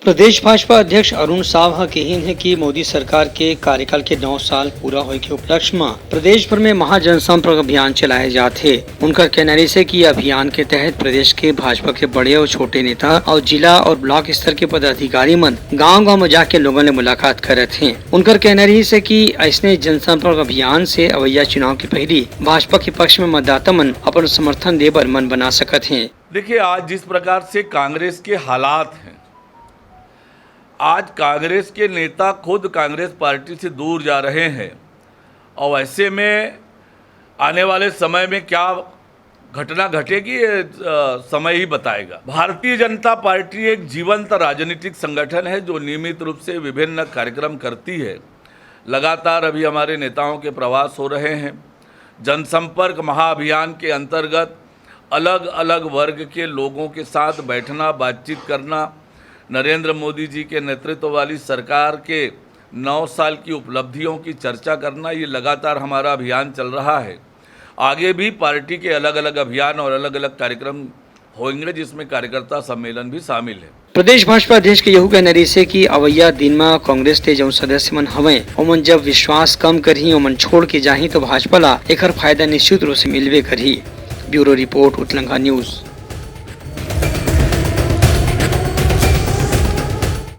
प्रदेश भाजपा अध्यक्ष अरुण साव कहिन है कि मोदी सरकार के कार्यकाल के 9 साल पूरा होए के उपलक्ष्य में प्रदेश भर में महाजनसंपर्क अभियान चलाए जाते। उनका कहना है कि अभियान के तहत प्रदेश के भाजपा के बड़े और छोटे नेता और जिला और ब्लॉक स्तर के पदाधिकारी मन गाँव-गाँव में जाके लोगों ने मुलाकात करत हैं। उनका कहना है कि ऐसे जनसंपर्क अभियान से अवैया चुनाव की पहली भाजपा के पक्ष में मतदाता मन अपन समर्थन देबर मन बना सकत हैं। देखिए, आज जिस प्रकार से कांग्रेस के हालात हैं, आज कांग्रेस के नेता खुद कांग्रेस पार्टी से दूर जा रहे हैं और ऐसे में आने वाले समय में क्या घटना घटेगी ये समय ही बताएगा। भारतीय जनता पार्टी एक जीवंत राजनीतिक संगठन है जो नियमित रूप से विभिन्न कार्यक्रम करती है। लगातार अभी हमारे नेताओं के प्रवास हो रहे हैं। जनसंपर्क महाअभियान के अंतर्गत अलग अलग वर्ग के लोगों के साथ बैठना, बातचीत करना, नरेंद्र मोदी जी के नेतृत्व वाली सरकार के 9 साल की उपलब्धियों की चर्चा करना, ये लगातार हमारा अभियान चल रहा है। आगे भी पार्टी के अलग अलग अभियान और अलग अलग कार्यक्रम होंगे जिसमें कार्यकर्ता सम्मेलन भी शामिल है। प्रदेश भाजपा अध्यक्ष के यहू कहना है कि अवैया दिन में कांग्रेस के जो सदस्य मन हवे ओमन जब विश्वास कम करही ओमन छोड़ के जाही तो भाजपा ला एकर फायदा निश्चित रूप से मिलवे करही। ब्यूरो रिपोर्ट, उत्तलंका न्यूज।